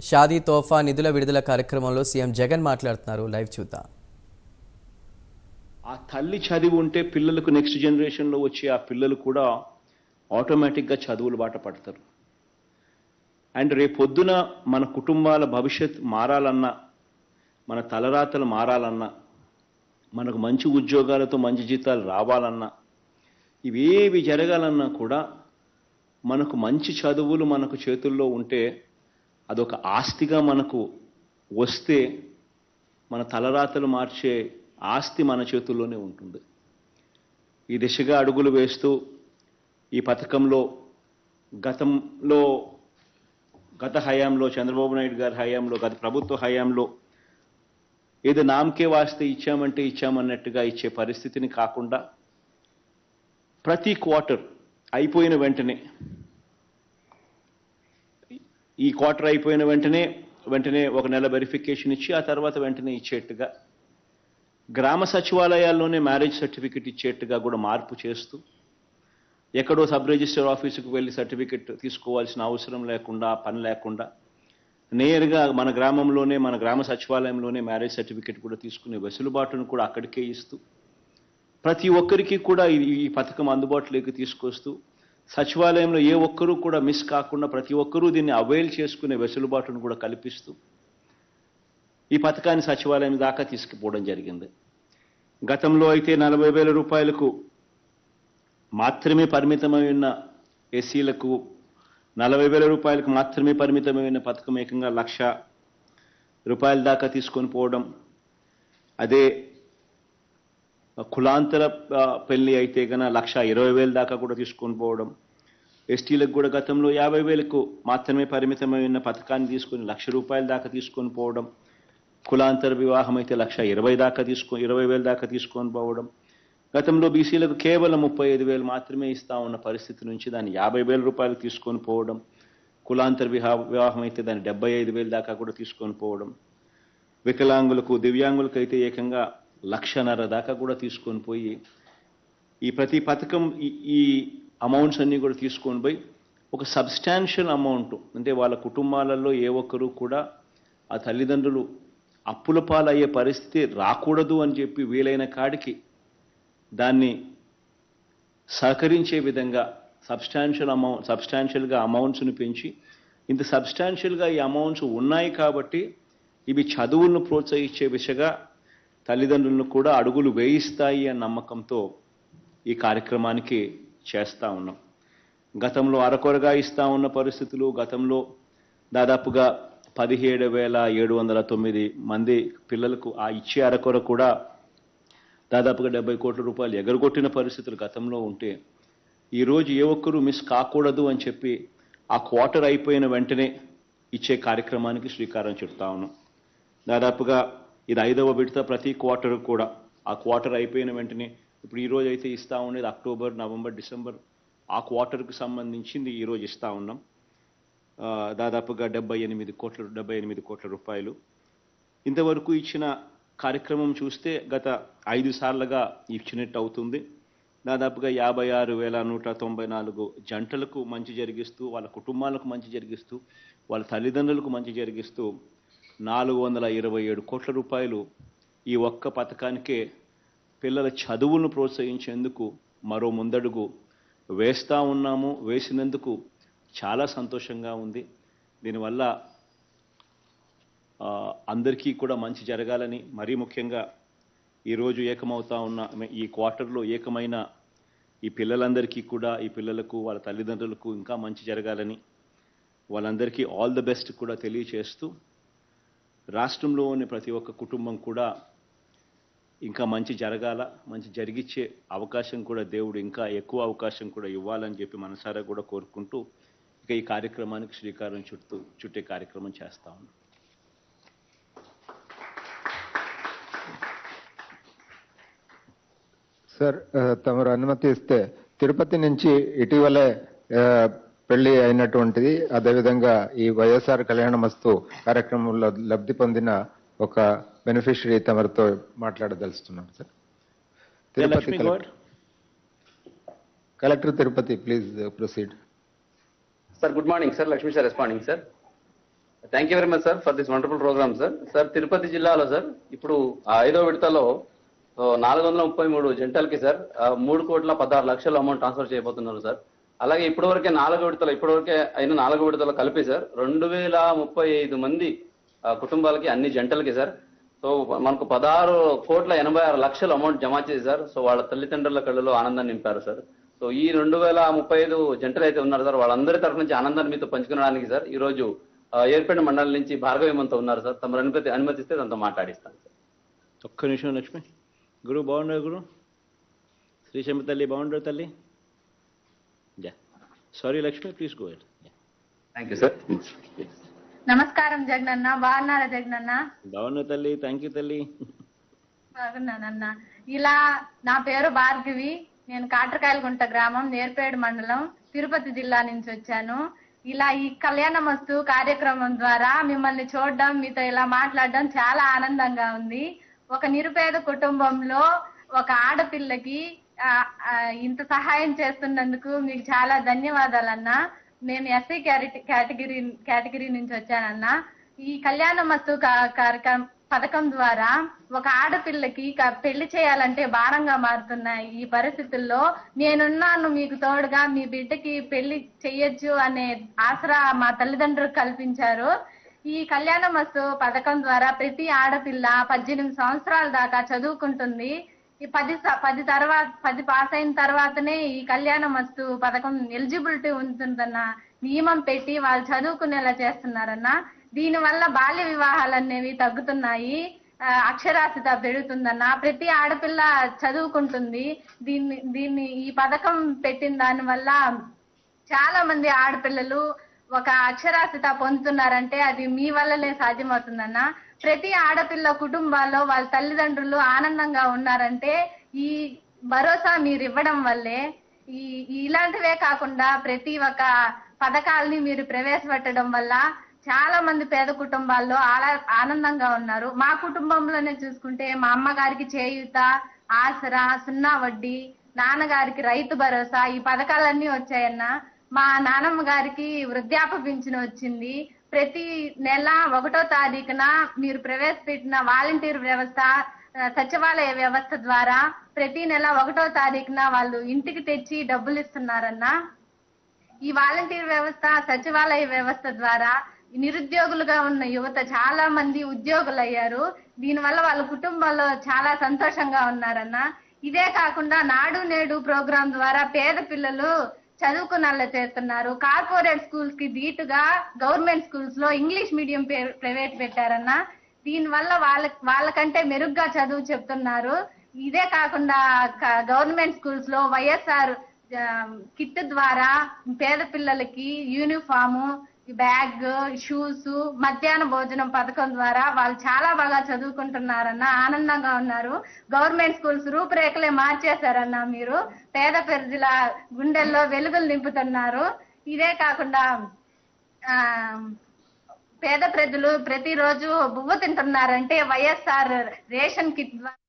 షాదీ తోఫా నిధుల విడుదల కార్యక్రమంలో సీఎం జగన్ మాట్లాడుతున్నారు. లైవ్ చూద్దాం. ఆ తల్లి చదివి ఉంటే పిల్లలకు నెక్స్ట్ జనరేషన్లో వచ్చే ఆ పిల్లలు కూడా ఆటోమేటిక్గా చదువులు బాట పడతారు. అండ్ రేపొద్దున మన కుటుంబాల భవిష్యత్ మారాలన్నా, మన తలరాతలు మారాలన్నా, మనకు మంచి ఉద్యోగాలతో మంచి జీతాలు రావాలన్నా, ఇవేవి జరగాలన్నా కూడా మనకు మంచి చదువులు మనకు చేతుల్లో ఉంటే అదొక ఆస్తిగా మనకు వస్తే మన తలరాతలు మార్చే ఆస్తి మన చేతుల్లోనే ఉంటుంది. ఈ దిశగా అడుగులు వేస్తూ ఈ పథకంలో గత హయాంలో చంద్రబాబు నాయుడు గారి హయాంలో, గత ప్రభుత్వ హయాంలో ఏదో నామకే వాస్తే ఇచ్చామంటే ఇచ్చామన్నట్టుగా ఇచ్చే పరిస్థితిని కాకుండా ప్రతి క్వార్టర్ అయిపోయిన వెంటనే, ఈ క్వార్టర్ అయిపోయిన వెంటనే ఒక నెల వెరిఫికేషన్ ఇచ్చి ఆ తర్వాత వెంటనే ఇచ్చేట్టుగా, గ్రామ సచివాలయాల్లోనే మ్యారేజ్ సర్టిఫికెట్ ఇచ్చేట్టుగా కూడా మార్పు చేస్తూ, ఎక్కడో సబ్ రిజిస్టర్ ఆఫీసుకు వెళ్ళి సర్టిఫికెట్ తీసుకోవాల్సిన అవసరం లేకుండా, పని లేకుండా నేరుగా మన గ్రామంలోనే, మన గ్రామ సచివాలయంలోనే మ్యారేజ్ సర్టిఫికెట్ కూడా తీసుకునే వెసులుబాటును కూడా అక్కడికే ఇస్తూ, ప్రతి ఒక్కరికి కూడా ఈ పథకం అందుబాటులోకి తీసుకొస్తూ, సచివాలయంలో ఏ ఒక్కరూ కూడా మిస్ కాకుండా ప్రతి ఒక్కరూ దీన్ని అవైల్ చేసుకునే వెసులుబాటును కూడా కల్పిస్తూ ఈ పథకాన్ని సచివాలయం దాకా తీసుకుపోవడం జరిగింది. గతంలో అయితే 40,000 రూపాయలకు మాత్రమే పరిమితమైన ఎస్సీలకు, 40,000 రూపాయలకు మాత్రమే పరిమితమైన పథకం ఏకంగా 1,00,000 రూపాయల దాకా తీసుకొని పోవడం, అదే కులాంతర పెళ్లి అయితే కన్నా 1,20,000 దాకా కూడా తీసుకొని పోవడం, ఎస్టీలకు కూడా గతంలో 50,000కు మాత్రమే పరిమితమైన పథకాన్ని తీసుకొని 1,00,000 రూపాయల దాకా తీసుకొని పోవడం, కులాంతర వివాహం అయితే 1,20,000 దాకా తీసుకొని పోవడం, గతంలో బీసీలకు కేవలం 35,000 మాత్రమే ఇస్తా ఉన్న పరిస్థితి నుంచి దాన్ని 50,000 రూపాయలు తీసుకొని పోవడం, కులాంతర వివాహం అయితే దాన్ని 75,000 దాకా కూడా తీసుకొని పోవడం, వికలాంగులకు, దివ్యాంగులకు అయితే ఏకంగా 1,50,000 దాకా కూడా తీసుకొని పోయి ఈ ప్రతి పథకం ఈ అమౌంట్స్ అన్నీ కూడా తీసుకొని పోయి ఒక సబ్స్టాన్షియల్ అమౌంట్, అంటే వాళ్ళ కుటుంబాలలో ఏ ఒక్కరూ కూడా ఆ తల్లిదండ్రులు అప్పుల పాలయ్యే పరిస్థితి రాకూడదు అని చెప్పి వీలైన దాన్ని సహకరించే విధంగా సబ్స్టాన్షియల్గా అమౌంట్స్ని పెంచి, ఇంత సబ్స్టాన్షియల్గా ఈ అమౌంట్స్ ఉన్నాయి కాబట్టి ఇవి చదువులను ప్రోత్సహించే దిశగా తల్లిదండ్రులను కూడా అడుగులు వేయిస్తాయి అన్న నమ్మకంతో ఈ కార్యక్రమానికి చేస్తూ ఉన్నాం. గతంలో అరకొరగా ఇస్తూ ఉన్న పరిస్థితులు, గతంలో దాదాపుగా 17,709 మంది పిల్లలకు ఆ ఇచ్చే అరకొర కూడా దాదాపుగా 70 కోట్ల రూపాయలు ఎగరగొట్టిన పరిస్థితులు గతంలో ఉంటే, ఈరోజు ఏ ఒక్కరూ మిస్ కాకూడదు అని చెప్పి ఆ క్వార్టర్ అయిపోయిన వెంటనే ఇచ్చే కార్యక్రమానికి శ్రీకారం చుడతా ఉన్నాం. దాదాపుగా ఇది 5వ విడత. ప్రతి క్వార్టర్ కూడా ఆ క్వార్టర్ అయిపోయిన వెంటనే, ఇప్పుడు ఈరోజు అయితే ఇస్తూ ఉండేది అక్టోబర్, నవంబర్, డిసెంబర్, ఆ క్వార్టర్కి సంబంధించింది ఈరోజు ఇస్తూ ఉన్నాం. దాదాపుగా 78 కోట్ల రూపాయలు ఇంతవరకు ఇచ్చిన కార్యక్రమం చూస్తే గత 5 సార్లుగా ఇచ్చినట్టు అవుతుంది. దాదాపుగా 56,194 జంటలకు మంచి జరిగిస్తూ, వాళ్ళ కుటుంబాలకు మంచి జరిగిస్తూ, వాళ్ళ తల్లిదండ్రులకు మంచి జరిగిస్తూ 427 కోట్ల రూపాయలు ఈ ఒక్క పథకానికే పిల్లల చదువులను ప్రోత్సహించేందుకు మరో ముందడుగు వేస్తూ ఉన్నాము. వేసినందుకు చాలా సంతోషంగా ఉంది. దీనివల్ల అందరికీ కూడా మంచి జరగాలని, మరీ ముఖ్యంగా ఈరోజు ఏకమవుతా ఉన్న ఈ క్వార్టర్లో ఏకమైన ఈ పిల్లలందరికీ కూడా, ఈ పిల్లలకు, వాళ్ళ తల్లిదండ్రులకు ఇంకా మంచి జరగాలని, వాళ్ళందరికీ ఆల్ ది బెస్ట్ కూడా తెలియచేస్తూ, రాష్ట్రంలోని ప్రతి ఒక్క కుటుంబం కూడా ఇంకా మంచి జరగాల, మంచి జరిగిచ్చే అవకాశం కూడా దేవుడు ఇంకా ఎక్కువ అవకాశం కూడా ఇవ్వాలని చెప్పి మనసారా కూడా కోరుకుంటూ ఇక ఈ కార్యక్రమానికి శ్రీకారం చుట్టే కార్యక్రమం చేస్తా ఉన్నాం. సార్, తమరు అనుమతి ఇస్తే తిరుపతి నుంచి ఇటీవలే పెళ్లి అయినటువంటిది, అదేవిధంగా ఈ వైఎస్ఆర్ కళ్యాణమస్తు కార్యక్రమంలో లబ్ధి పొందిన ఒక బెనిఫిషరీ తమరితో మాట్లాడదలుస్తున్నాం sir. Tirupati collector Tirupati, please proceed. Sir, good morning, sir. Lakshmi sir responding, sir. Thank you very much sir for this wonderful programme sir. Sir Tirupati జిల్లాలో సార్ ఇప్పుడు 5వ విడతలో 433 జంటలకి సార్ 3,16,00,000 అమౌంట్ ట్రాన్స్ఫర్ చేయబోతున్నారు సార్. అలాగే ఇప్పటివరకే 4వ అయిన 4వ విడతలో కలిపి సార్ 2,035 మంది కుటుంబాలకి అన్ని జంటలకి సార్ సో మనకు 16,86,00,000 అమౌంట్ జమ చేసి సార్ సో వాళ్ళ తల్లిదండ్రుల కళ్ళలో ఆనందాన్ని నింపారు సార్. సో ఈ 2,035 జంటలు అయితే ఉన్నారు సార్ వాళ్ళందరి తరఫు నుంచి ఆనందాన్ని మీతో పంచుకోవడానికి సార్ ఈ రోజు ఏర్పేట మండలం నుంచి భార్గవిమంతో ఉన్నారు సార్. తమ అనుమతిస్తే తనతో మాట్లాడిస్తాను సార్. ఒక్క నిమిషం లక్ష్మి. గురు బాగున్నారు గురు? శ్రీశమ్మ తల్లి బాగుండరు తల్లి? Sorry Lakshmi, please go head. Thank you sir. నమస్కారం జగనన్న, బాగున్నారా జగనన్న? బాగున్నా తల్లి, థ్యాంక్ యూ తల్లి. బాగున్నానన్న. ఇలా నా పేరు భార్గవి, నేను కాట్రకాయలగుంట గ్రామం, నేర్పేడు మండలం, తిరుపతి జిల్లా నుంచి వచ్చాను. ఇలా ఈ కళ్యాణమస్తు కార్యక్రమం ద్వారా మిమ్మల్ని చూడడం, మీతో ఇలా మాట్లాడడం చాలా ఆనందంగా ఉంది. ఒక నిరుపేద కుటుంబంలో ఒక ఆడపిల్లకి ఇంత సహాయం చేస్తున్నందుకు మీకు చాలా ధన్యవాదాలన్నా. నేను ఎస్సీ కేటగిరీ నుంచి వచ్చానన్నా. ఈ కళ్యాణమస్తు పథకం ద్వారా ఒక ఆడపిల్లకి పెళ్లి చేయాలంటే భారంగా మారుతున్నాయి ఈ పరిస్థితుల్లో. నేనున్నాను మీకు తోడుగా, మీ బిడ్డకి పెళ్లి చెయ్యొచ్చు అనే ఆసరా మా తల్లిదండ్రులకు కల్పించారు. ఈ కళ్యాణమస్తు పథకం ద్వారా ప్రతి ఆడపిల్ల 18 సంవత్సరాల దాకా చదువుకుంటుంది. ఈ 10 పాస్ అయిన తర్వాతనే ఈ కళ్యాణమస్తు పథకం ఎలిజిబిలిటీ ఉంటుందన్న నియమం పెట్టి వాళ్ళు చదువుకునేలా చేస్తున్నారన్న. దీని వల్ల బాల్య వివాహాలు అనేవి తగ్గుతున్నాయి, అక్షరాస్యత పెరుగుతుందన్న. ప్రతి ఆడపిల్ల చదువుకుంటుంది. ఈ పథకం పెట్టిన దాని వల్ల చాలా మంది ఆడపిల్లలు ఒక అక్షరాస్యత పొందుతున్నారంటే అది మీ వల్లనే సాధ్యమవుతుందన్న. ప్రతి ఆడపిల్ల కుటుంబాల్లో వాళ్ళ తల్లిదండ్రులు ఆనందంగా ఉన్నారంటే ఈ భరోసా మీరు ఇవ్వడం వల్లే. ఇలాంటివే కాకుండా ప్రతి ఒక్క పథకాలని మీరు ప్రవేశపెట్టడం వల్ల చాలా మంది పేద కుటుంబాల్లో ఆనందంగా ఉన్నారు. మా కుటుంబంలోనే చూసుకుంటే మా అమ్మగారికి చేయూత, ఆసరా, 0 వడ్డీ, నాన్నగారికి రైతు భరోసా, ఈ పథకాలన్నీ వచ్చాయన్న. మా నానమ్మ గారికి వృద్ధాప్య పింఛను వచ్చింది. ప్రతి నెల 1వ తారీఖున మీరు ప్రవేశపెట్టిన వాలంటీర్ వ్యవస్థ, సచివాలయ వ్యవస్థ ద్వారా ప్రతి నెల 1వ తారీఖున వాళ్ళు ఇంటికి తెచ్చి డబ్బులు ఇస్తున్నారన్న. ఈ వాలంటీర్ వ్యవస్థ, సచివాలయ వ్యవస్థ ద్వారా నిరుద్యోగులుగా ఉన్న యువత చాలా మంది ఉద్యోగులు అయ్యారు. దీనివల్ల వాళ్ళ కుటుంబాల్లో చాలా సంతోషంగా ఉన్నారన్న. ఇదే కాకుండా నాడు నేడు ప్రోగ్రాం ద్వారా పేద పిల్లలు చదువుకునేలా చేస్తున్నారు. కార్పొరేట్ స్కూల్స్ కి ధీటుగా గవర్నమెంట్ స్కూల్స్ లో ఇంగ్లీష్ మీడియం ప్రైవేట్ పెట్టారన్న. దీని వల్ల వాళ్ళకంటే మెరుగ్గా చదువు చెప్తున్నారు. ఇదే కాకుండా గవర్నమెంట్ స్కూల్స్ లో వైఎస్ఆర్ కిట్ ద్వారా పేద పిల్లలకి యూనిఫాము, బ్యాగ్, షూస్, మధ్యాహ్న భోజనం పథకం ద్వారా వాళ్ళు చాలా బాగా చదువుకుంటున్నారన్న, ఆనందంగా ఉన్నారు. గవర్నమెంట్ స్కూల్స్ రూపురేఖలే మార్చేశారన్న. మీరు పేద ప్రజల గుండెల్లో వెలుగులు నింపుతున్నారు. ఇదే కాకుండా పేద ప్రజలు ప్రతిరోజు బువ్వ తింటున్నారంటే వైఎస్ఆర్ రేషన్ కిట్ ద్వారా